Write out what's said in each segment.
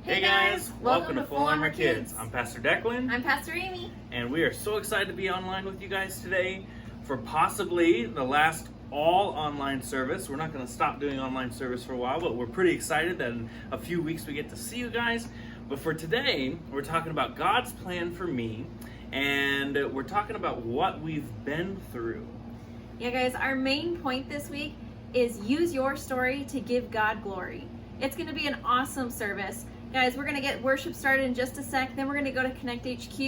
Hey guys, welcome to Full Armor Kids. I'm Pastor Declan. I'm Pastor Amy. And we are so excited to be online with you guys today for possibly the last all online service. We're not going to stop doing online service for a while, but we're pretty excited that in a few weeks we get to see you guys. But for today, we're talking about God's plan for me, and we're talking about what we've been through. Yeah guys, our main point this week is use your story to give God glory. It's going to be an awesome service. Guys, we're going to get worship started in just a sec, then we're going to go to Connect HQ,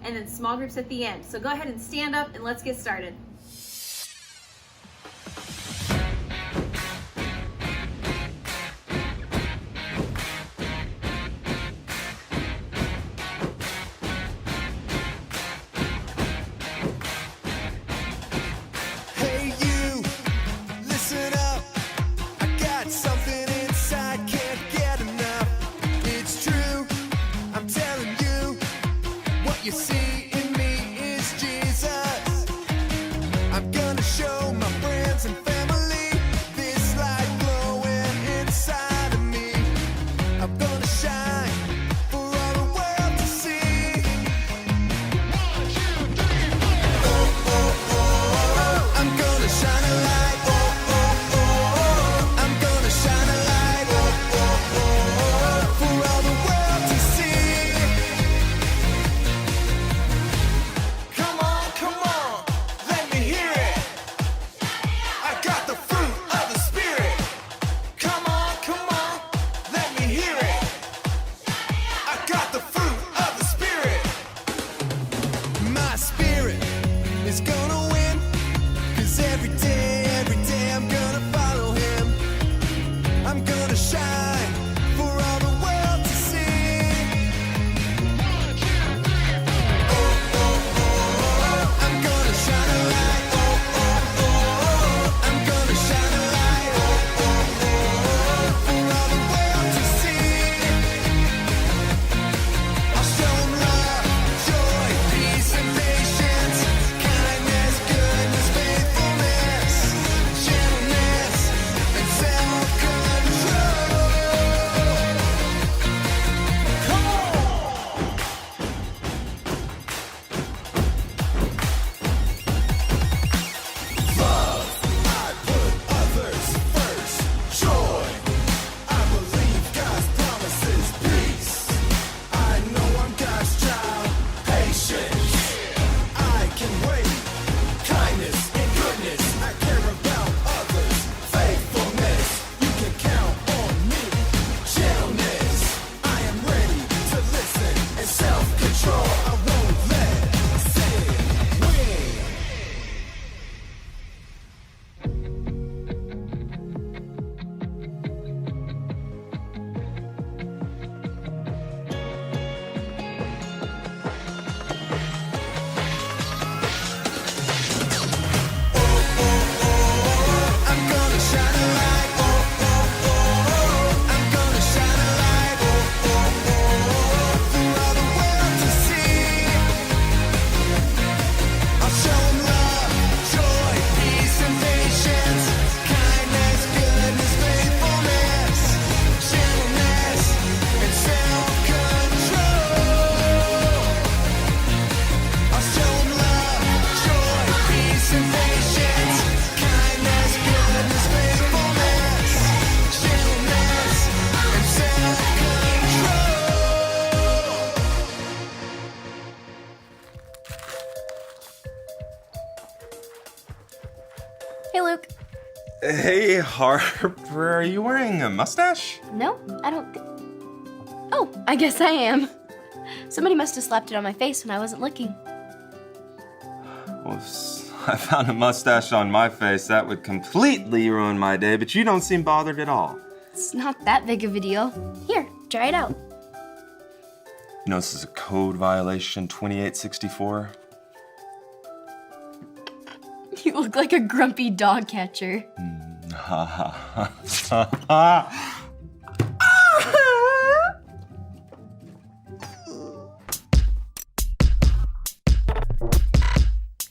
and then small groups at the end. So go ahead and stand up and let's get started. You see in me is Jesus. I'm gonna show my friends and family this light glowing inside of me. I'm gonna shine for all the world to see. 1, 2, 3, 4. Oh, oh, oh, I'm gonna shine a light. Oh, oh, oh, I'm gonna shine a light. Oh, oh, oh, for all the world to see. Hey Luke. Hey Harper, are you wearing a mustache? No, I don't Oh, I guess I am. Somebody must have slapped it on my face when I wasn't looking. Well, if I found a mustache on my face, that would completely ruin my day, but you don't seem bothered at all. It's not that big of a deal. Here, try it out. You know, this is a code violation, 2864. You look like a grumpy dog catcher. Ha ha ha ha.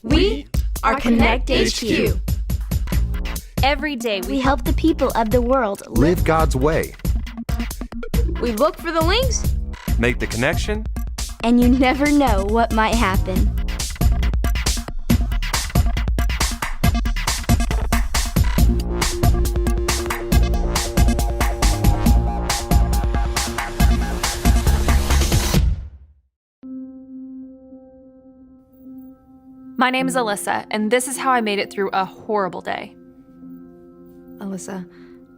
We are Connect HQ. Every day We help the people of the world Live God's way. We look for the links, Make the connection. and you never know what might happen. My name is Alissa, and this is how I made it through a horrible day. Alissa,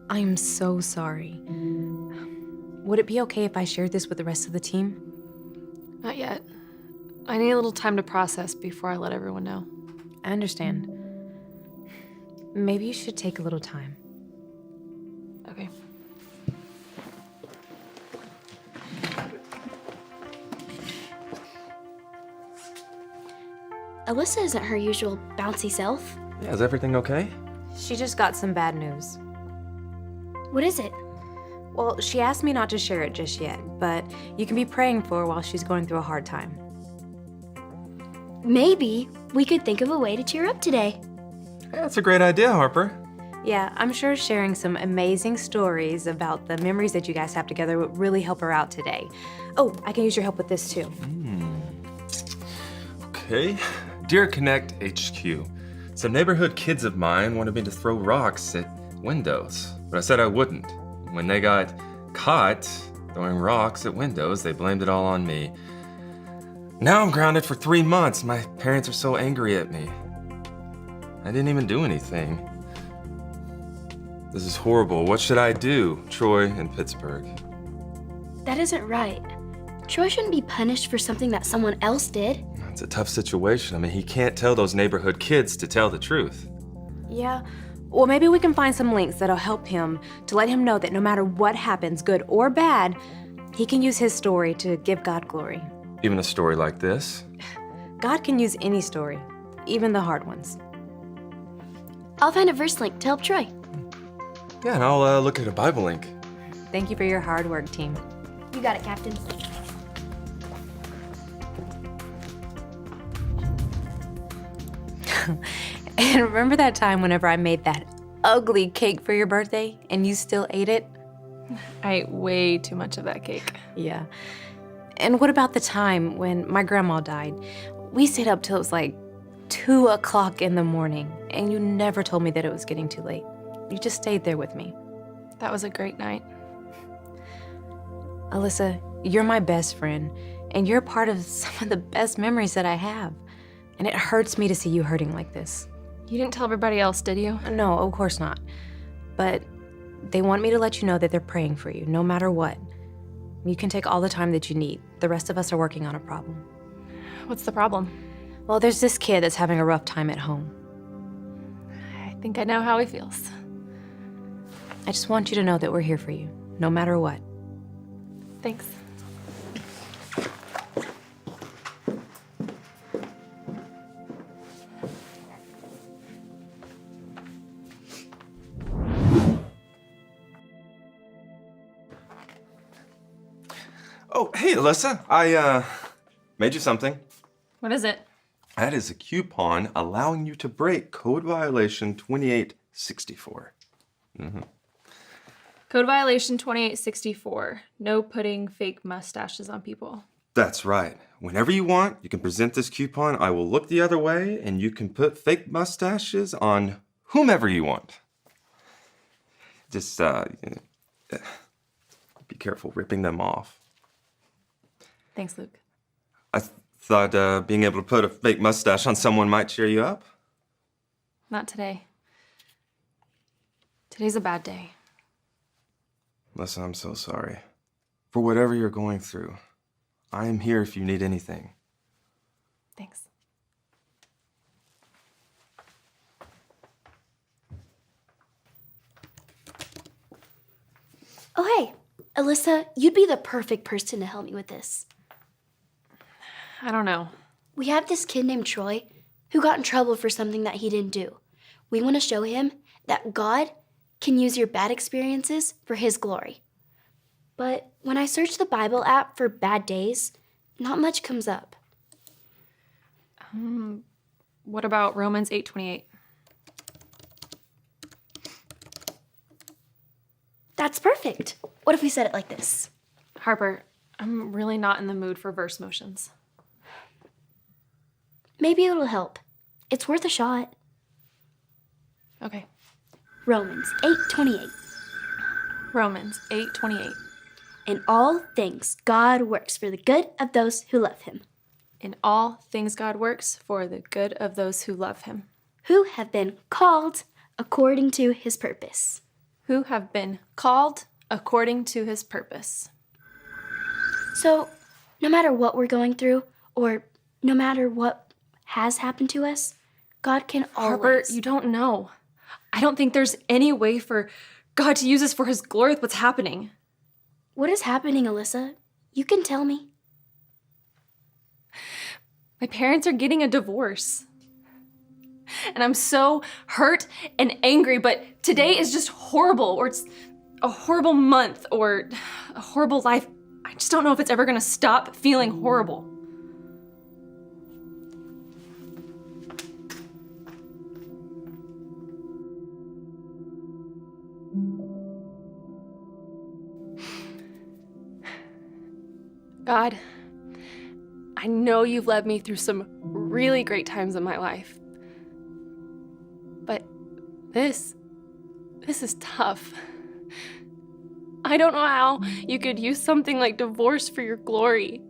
I am so sorry. Would it be okay if I shared this with the rest of the team? Not yet. I need a little time to process before I let everyone know. I understand. Maybe you should take a little time. Okay. Alyssa isn't her usual bouncy self. Yeah, is everything okay? She just got some bad news. What is it? Well, she asked me not to share it just yet, but you can be praying for her while she's going through a hard time. Maybe we could think of a way to cheer up today. Yeah, that's a great idea, Harper. Yeah, I'm sure sharing some amazing stories about the memories that you guys have together would really help her out today. Oh, I can use your help with this too. Okay. Dear Connect HQ, some neighborhood kids of mine wanted me to throw rocks at windows, but I said I wouldn't. When they got caught throwing rocks at windows, they blamed it all on me. Now I'm grounded for 3 months. My parents are so angry at me. I didn't even do anything. This is horrible. What should I do? Troy in Pittsburgh. That isn't right. Troy shouldn't be punished for something that someone else did. It's a tough situation. I mean, he can't tell those neighborhood kids to tell the truth. Yeah, well, maybe we can find some links that'll help him to let him know that no matter what happens, good or bad, he can use his story to give God glory. Even a story like this. God can use any story, even the hard ones. I'll find a verse link to help Troy. Yeah, and I'll look at a Bible link. Thank you for your hard work, team. You got it, Captain. And remember that time whenever I made that ugly cake for your birthday and you still ate it? I ate way too much of that cake. Yeah. And what about the time when my grandma died? We stayed up till it was like 2 o'clock in the morning, and you never told me that it was getting too late. You just stayed there with me. That was a great night. Alissa, you're my best friend, and you're part of some of the best memories that I have. And it hurts me to see you hurting like this. You didn't tell everybody else, did you? No, of course not. But they want me to let you know that they're praying for you, no matter what. You can take all the time that you need. The rest of us are working on a problem. What's the problem? Well, there's this kid that's having a rough time at home. I think I know how he feels. I just want you to know that we're here for you, no matter what. Thanks. Oh, hey, Alissa. I made you something. What is it? That is a coupon allowing you to break code violation 2864. Code violation 2864. No putting fake mustaches on people. That's right. Whenever you want, you can present this coupon. I will look the other way, and you can put fake mustaches on whomever you want. Just be careful ripping them off. Thanks, Luke. I thought being able to put a fake mustache on someone might cheer you up. Not today. Today's a bad day. Listen, I'm so sorry. For whatever you're going through, I am here if you need anything. Thanks. Oh, hey, Alyssa, you'd be the perfect person to help me with this. I don't know. We have this kid named Troy who got in trouble for something that he didn't do. We want to show him that God can use your bad experiences for his glory. But when I search the Bible app for bad days, not much comes up. What about Romans 8:28? That's perfect. What if we said it like this? Harper, I'm really not in the mood for verse motions. Maybe it'll help. It's worth a shot. Okay. Romans 8:28. Romans 8:28. In all things, God works for the good of those who love him, In all things God works for the good of those who love him, who have been called according to his purpose. who have been called according to his purpose. So, no matter what we're going through, or no matter what has happened to us, God can Harper, always. you don't know. I don't think there's any way for God to use us for his glory with what's happening. What is happening, Alissa? You can tell me. My parents are getting a divorce. And I'm so hurt and angry, but today is just horrible, or it's a horrible month, or a horrible life. I just don't know if it's ever gonna stop feeling horrible. God, I know you've led me through some really great times in my life. But this is tough. I don't know how you could use something like divorce for your glory.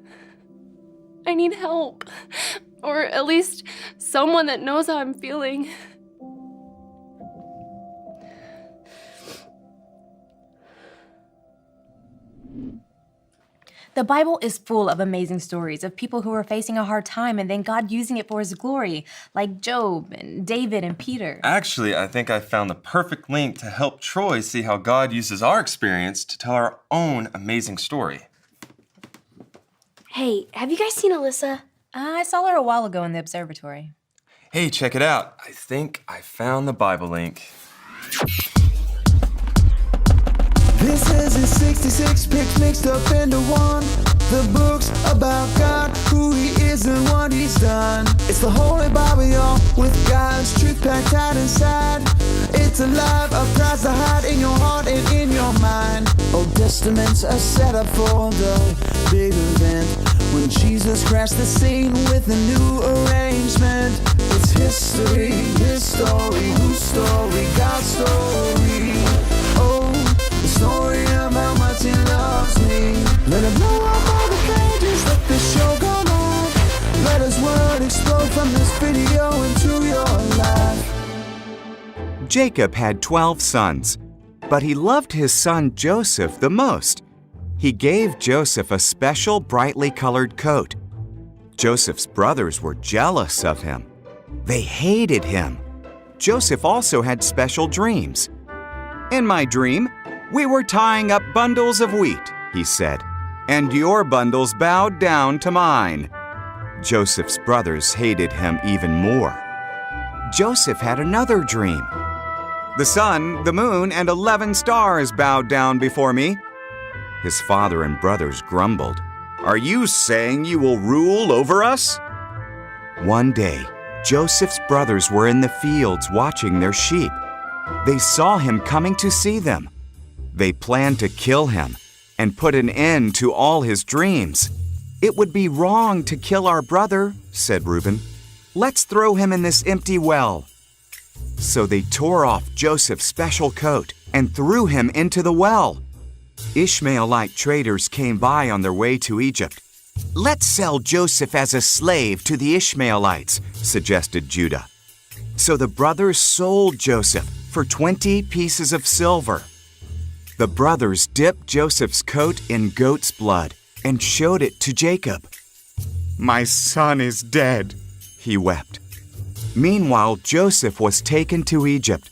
I need help. Or at least someone that knows how I'm feeling. The Bible is full of amazing stories of people who are facing a hard time and then God using it for his glory, like Job and David and Peter. Actually, I think I found the perfect link to help Troy see how God uses our experience to tell our own amazing story. Hey, have you guys seen Alissa? I saw her a while ago in the observatory. Hey, check it out. I think I found the Bible link. This is his 66 picks mixed up into one. The book's about God, who he is and what he's done. It's the Holy Bible, y'all, with God's truth packed tight inside. It's alive, a prize to hide in your heart and in your mind. Old Testaments are set up for the big event when Jesus crashed the scene with a new arrangement. It's history, his story, whose story, God's story. Oh, the story of how much he loves me. Let it blow up all the pages, let the show go on. Let his word explode from this video into your life. Jacob had 12 sons, but he loved his son Joseph the most. He gave Joseph a special brightly colored coat. Joseph's brothers were jealous of him. They hated him. Joseph also had special dreams. In my dream, we were tying up bundles of wheat, he said, and your bundles bowed down to mine. Joseph's brothers hated him even more. Joseph had another dream. The sun, the moon, and 11 stars bowed down before me. His father and brothers grumbled. Are you saying you will rule over us? One day, Joseph's brothers were in the fields watching their sheep. They saw him coming to see them. They planned to kill him and put an end to all his dreams. It would be wrong to kill our brother, said Reuben. Let's throw him in this empty well. So they tore off Joseph's special coat and threw him into the well. Ishmaelite traders came by on their way to Egypt. Let's sell Joseph as a slave to the Ishmaelites, suggested Judah. So the brothers sold Joseph for 20 pieces of silver. The brothers dipped Joseph's coat in goat's blood and showed it to Jacob. My son is dead, he wept. Meanwhile, Joseph was taken to Egypt,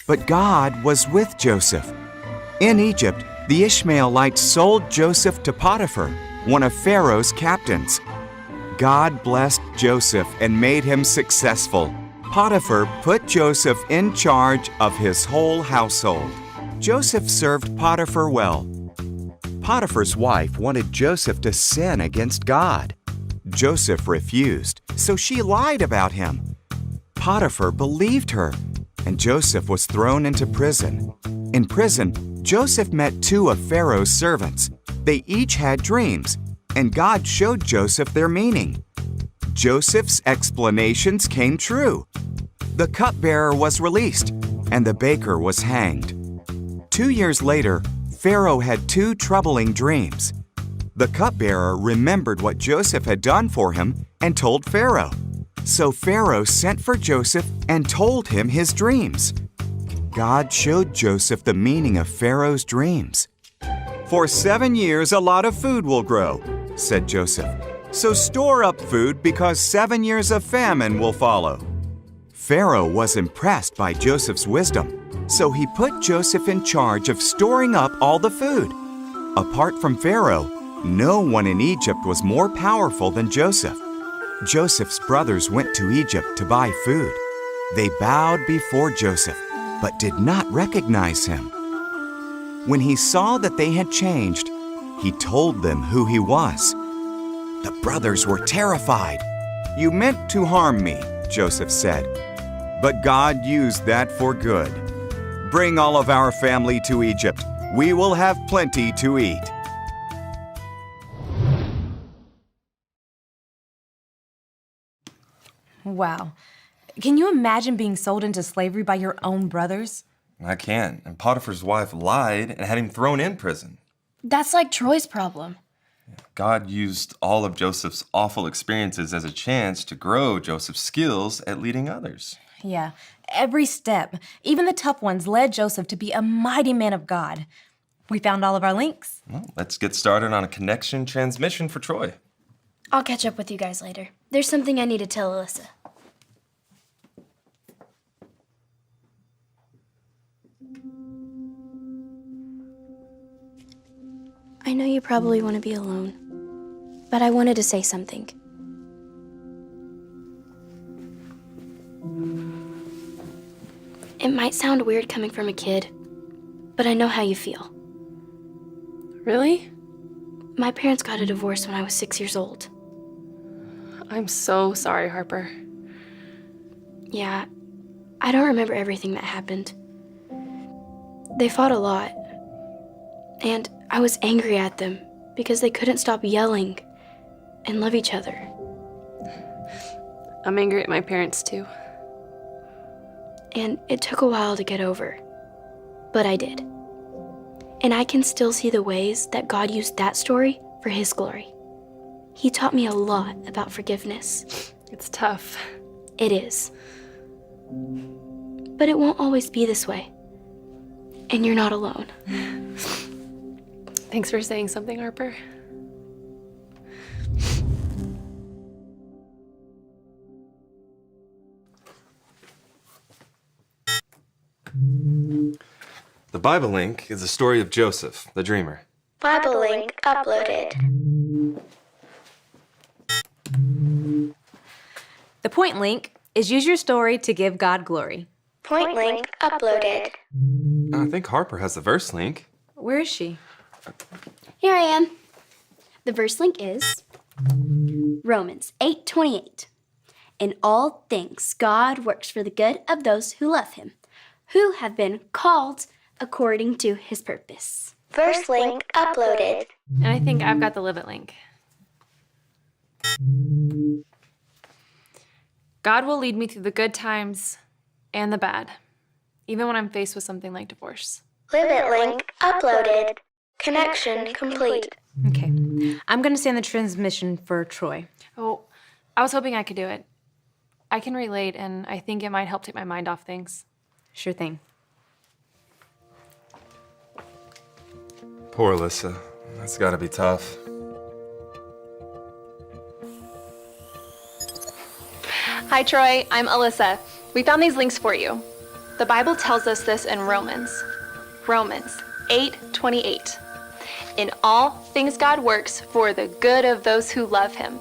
but God was with Joseph. In Egypt, the Ishmaelites sold Joseph to Potiphar, one of Pharaoh's captains. God blessed Joseph and made him successful. Potiphar put Joseph in charge of his whole household. Joseph served Potiphar well. Potiphar's wife wanted Joseph to sin against God. Joseph refused, so she lied about him. Potiphar believed her, and Joseph was thrown into prison. In prison, Joseph met two of Pharaoh's servants. They each had dreams, and God showed Joseph their meaning. Joseph's explanations came true. The cupbearer was released, and the baker was hanged. 2 years later, Pharaoh had two troubling dreams. The cupbearer remembered what Joseph had done for him and told Pharaoh. So Pharaoh sent for Joseph and told him his dreams. God showed Joseph the meaning of Pharaoh's dreams. "For 7 years a lot of food will grow," said Joseph. "So store up food because 7 years of famine will follow." Pharaoh was impressed by Joseph's wisdom, so he put Joseph in charge of storing up all the food. Apart from Pharaoh, no one in Egypt was more powerful than Joseph. Joseph's brothers went to Egypt to buy food. They bowed before Joseph, but did not recognize him. When he saw that they had changed, he told them who he was. The brothers were terrified. "You meant to harm me," Joseph said, "but God used that for good. Bring all of our family to Egypt. We will have plenty to eat." Wow. Can you imagine being sold into slavery by your own brothers? I can. And Potiphar's wife lied and had him thrown in prison. That's like Troy's problem. God used all of Joseph's awful experiences as a chance to grow Joseph's skills at leading others. Yeah, every step, even the tough ones, led Joseph to be a mighty man of God. We found all of our links. Well, let's get started on a connection transmission for Troy. I'll catch up with you guys later. There's something I need to tell Alissa. I know you probably want to be alone, but I wanted to say something. It might sound weird coming from a kid, but I know how you feel. Really? My parents got a divorce when I was 6 years old. I'm so sorry, Harper. Yeah, I don't remember everything that happened. They fought a lot, and I was angry at them because they couldn't stop yelling and love each other. I'm angry at my parents too. And it took a while to get over, but I did. And I can still see the ways that God used that story for His glory. He taught me a lot about forgiveness. It's tough. It is. But it won't always be this way. And you're not alone. Thanks for saying something, Harper. The Bible link is the story of Joseph, the dreamer. Bible link uploaded. The point link is use your story to give God glory. Point link uploaded. I think Harper has the verse link. Where is she? Here I am. The verse link is Romans 8:28. In all things, God works for the good of those who love Him, who have been called according to His purpose. Verse link uploaded. And I think I've got the Live It link. God will lead me through the good times and the bad, even when I'm faced with something like divorce. Live It link uploaded. Connection complete. Okay. I'm going to send the transmission for Troy. Oh, I was hoping I could do it. I can relate, and I think it might help take my mind off things. Sure thing. Poor Alissa. That's gotta be tough. Hi, Troy. I'm Alissa. We found these links for you. The Bible tells us this in Romans 8:28. In all things God works for the good of those who love Him,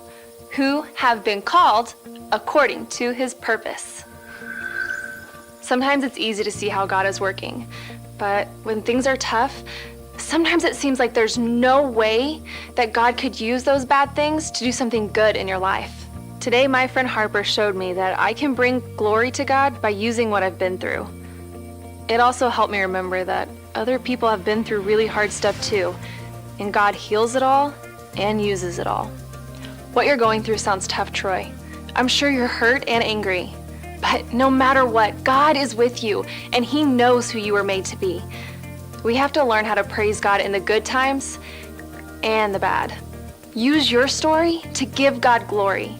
who have been called according to His purpose. Sometimes it's easy to see how God is working, but when things are tough, sometimes it seems like there's no way that God could use those bad things to do something good in your life. Today, my friend Harper showed me that I can bring glory to God by using what I've been through. It also helped me remember that other people have been through really hard stuff too, and God heals it all and uses it all. What you're going through sounds tough, Troy. I'm sure you're hurt and angry. But no matter what, God is with you, and He knows who you were made to be. We have to learn how to praise God in the good times and the bad. Use your story to give God glory.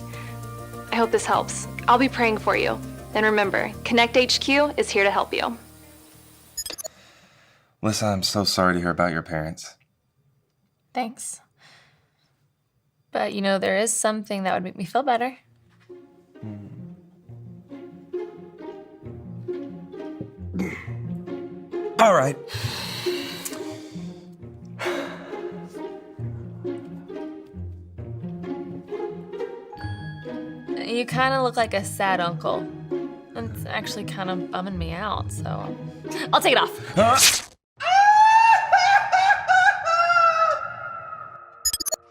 I hope this helps. I'll be praying for you. And remember, Connect HQ is here to help you. Alissa, I'm so sorry to hear about your parents. Thanks. But you know, there is something that would make me feel better. All right. You kind of look like a sad uncle. It's actually kind of bumming me out, so I'll take it off.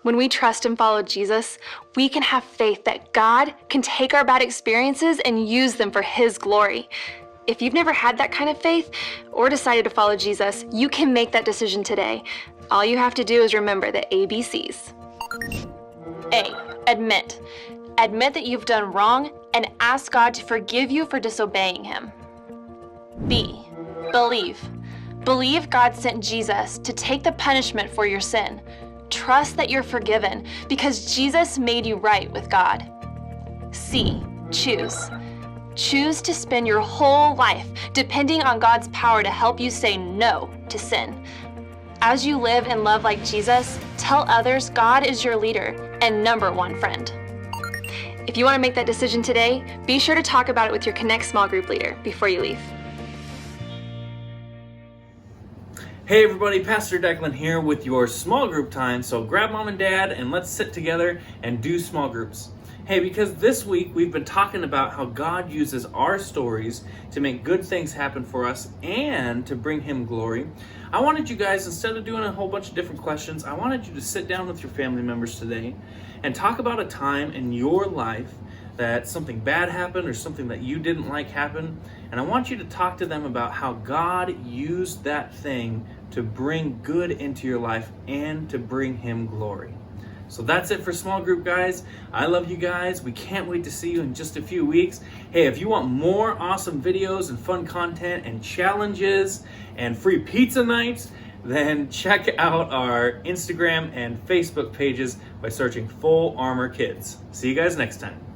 When we trust and follow Jesus, we can have faith that God can take our bad experiences and use them for His glory. If you've never had that kind of faith or decided to follow Jesus, you can make that decision today. All you have to do is remember the ABCs. A, admit. Admit that you've done wrong and ask God to forgive you for disobeying Him. B, believe. Believe God sent Jesus to take the punishment for your sin. Trust that you're forgiven because Jesus made you right with God. C, choose. Choose to spend your whole life depending on God's power to help you say no to sin. As you live and love like Jesus, tell others God is your leader and #1 friend. If you want to make that decision today, be sure to talk about it with your Connect small group leader before you leave. Hey everybody, Pastor Declan here with your small group time. So grab mom and dad and let's sit together and do small groups. Hey, because this week we've been talking about how God uses our stories to make good things happen for us and to bring Him glory. I wanted you guys, instead of doing a whole bunch of different questions, I wanted you to sit down with your family members today and talk about a time in your life that something bad happened or something that you didn't like happened. And I want you to talk to them about how God used that thing to bring good into your life and to bring Him glory. So that's it for small group, guys. I love you guys. We can't wait to see you in just a few weeks. Hey, if you want more awesome videos and fun content and challenges and free pizza nights, then check out our Instagram and Facebook pages by searching Full Armor Kids. See you guys next time.